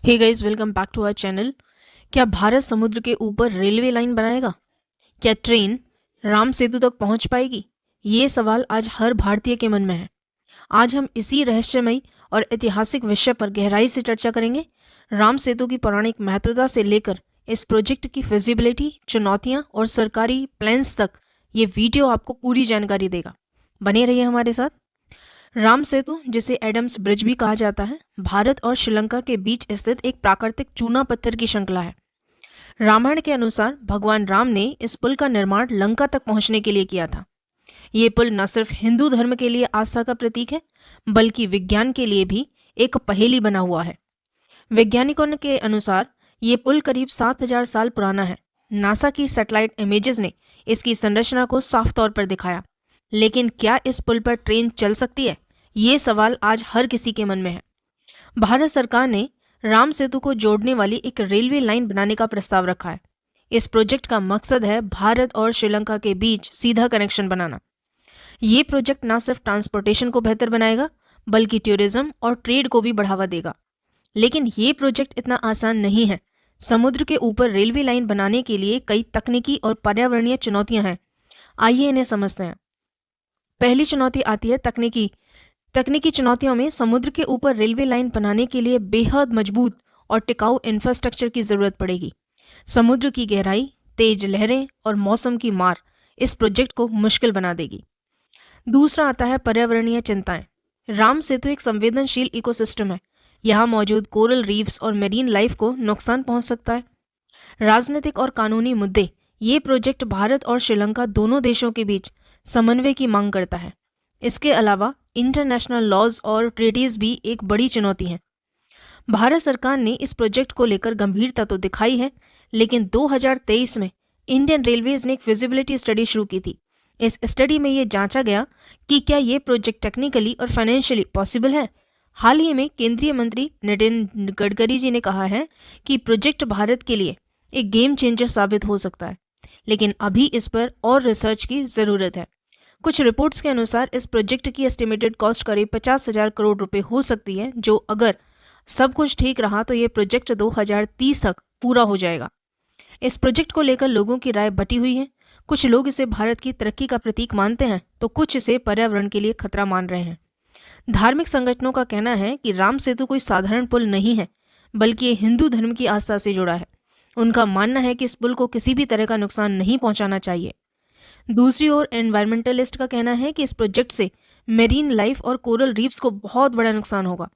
Hey guys, welcome back to our channel. क्या भारत समुद्र के ऊपर रेलवे लाइन बनाएगा? क्या ट्रेन राम सेतु तक पहुंच पाएगी? ये सवाल आज हर भारतीय के मन में है। आज हम इसी रहस्यमयी और ऐतिहासिक विषय पर गहराई से चर्चा करेंगे। राम सेतु की पौराणिक महत्वता से लेकर इस प्रोजेक्ट की फिजिबिलिटी, चुनौतियां और सरकारी प्लान्स तक ये वीडियो आपको पूरी जानकारी देगा। बने रहिए हमारे साथ। राम सेतु, जिसे एडम्स ब्रिज भी कहा जाता है, भारत और श्रीलंका के बीच स्थित एक प्राकृतिक चूना पत्थर की श्रृंखला है। रामायण के अनुसार भगवान राम ने इस पुल का निर्माण लंका तक पहुंचने के लिए किया था। ये पुल न सिर्फ हिंदू धर्म के लिए आस्था का प्रतीक है, बल्कि विज्ञान के लिए भी एक पहेली बना हुआ है। वैज्ञानिकों के अनुसार ये पुल करीब 7,000 साल पुराना है। नासा की सैटेलाइट इमेजेस ने इसकी संरचना को साफ तौर पर दिखाया। लेकिन क्या इस पुल पर ट्रेन चल सकती है? ये सवाल आज हर किसी के मन में है। भारत सरकार ने राम सेतु को जोड़ने वाली एक रेलवे लाइन बनाने का प्रस्ताव रखा है। इस प्रोजेक्ट का मकसद है भारत और श्रीलंका के बीच सीधा कनेक्शन बनाना। ये प्रोजेक्ट न सिर्फ ट्रांसपोर्टेशन को बेहतर बनाएगा, बल्कि टूरिज्म और ट्रेड को भी बढ़ावा देगा। लेकिन ये प्रोजेक्ट इतना आसान नहीं है। समुद्र के ऊपर रेलवे लाइन बनाने के लिए कई तकनीकी और पर्यावरणीय चुनौतियां हैं। आइए इन्हें समझते हैं। पहली चुनौती आती है तकनीकी चुनौतियों में समुद्र के ऊपर रेलवे लाइन बनाने के लिए बेहद मजबूत और टिकाऊ इंफ्रास्ट्रक्चर की जरूरत पड़ेगी। समुद्र की गहराई, तेज लहरें और मौसम की मार इस प्रोजेक्ट को मुश्किल बना देगी। दूसरा आता है पर्यावरणीय चिंताएं। राम सेतु एक संवेदनशील इकोसिस्टम है। यहाँ मौजूद कोरल रीफ्स और मेरीन लाइफ को नुकसान पहुंच सकता है। राजनीतिक और कानूनी मुद्दे। ये प्रोजेक्ट भारत और श्रीलंका दोनों देशों के बीच समन्वय की मांग करता है। इसके अलावा इंटरनेशनल लॉज और ट्रीटीज भी एक बड़ी चुनौती हैं। भारत सरकार ने इस प्रोजेक्ट को लेकर गंभीरता तो दिखाई है, लेकिन 2023 में इंडियन रेलवेज ने एक फिजिबिलिटी स्टडी शुरू की थी। इस स्टडी में ये जांचा गया कि क्या ये प्रोजेक्ट टेक्निकली और फाइनेंशियली पॉसिबल है। हाल ही में केंद्रीय मंत्री नितिन गडकरी जी ने कहा है कि प्रोजेक्ट भारत के लिए एक गेम चेंजर साबित हो सकता है, लेकिन अभी इस पर और रिसर्च की ज़रूरत है। कुछ रिपोर्ट्स के अनुसार इस प्रोजेक्ट की एस्टिमेटेड कॉस्ट करीब 50,000 करोड़ रुपए हो सकती है, जो अगर सब कुछ ठीक रहा तो ये प्रोजेक्ट 2030 तक पूरा हो जाएगा। इस प्रोजेक्ट को लेकर लोगों की राय बटी हुई है। कुछ लोग इसे भारत की तरक्की का प्रतीक मानते हैं, तो कुछ इसे पर्यावरण के लिए खतरा मान रहे हैं। धार्मिक संगठनों का कहना है कि राम सेतु कोई साधारण पुल नहीं है, बल्कि ये हिंदू धर्म की आस्था से जुड़ा है। उनका मानना है कि इस पुल को किसी भी तरह का नुकसान नहीं पहुंचाना चाहिए। दूसरी ओर एनवायरमेंटलिस्ट का कहना है कि इस प्रोजेक्ट से मेरीन लाइफ और कोरल रीफ्स को बहुत बड़ा नुकसान होगा।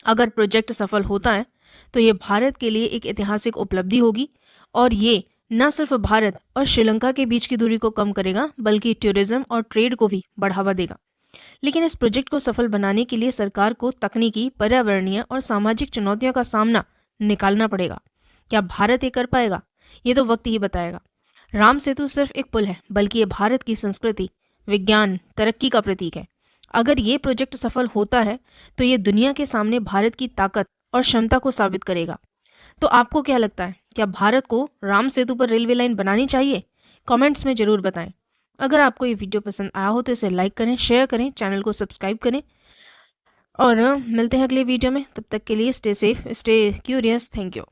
अगर प्रोजेक्ट सफल होता है तो ये भारत के लिए एक ऐतिहासिक उपलब्धि होगी, और ये न सिर्फ भारत और श्रीलंका के बीच की दूरी को कम करेगा, बल्कि टूरिज्म और ट्रेड को भी बढ़ावा देगा। लेकिन इस प्रोजेक्ट को सफल बनाने के लिए सरकार को तकनीकी, पर्यावरणीय और सामाजिक चुनौतियों का सामना निकालना पड़ेगा। क्या भारत ये कर पाएगा? ये तो वक्त ही बताएगा। राम सेतु सिर्फ एक पुल है, बल्कि ये भारत की संस्कृति, विज्ञान, तरक्की का प्रतीक है। अगर ये प्रोजेक्ट सफल होता है तो ये दुनिया के सामने भारत की ताकत और क्षमता को साबित करेगा। तो आपको क्या लगता है, क्या भारत को राम सेतु पर रेलवे लाइन बनानी चाहिए? कमेंट्स में जरूर बताएं। अगर आपको ये वीडियो पसंद आया हो तो इसे लाइक करें, शेयर करें, चैनल को सब्सक्राइब करें, और मिलते हैं अगले वीडियो में। तब तक के लिए stay safe, stay curious. Thank you.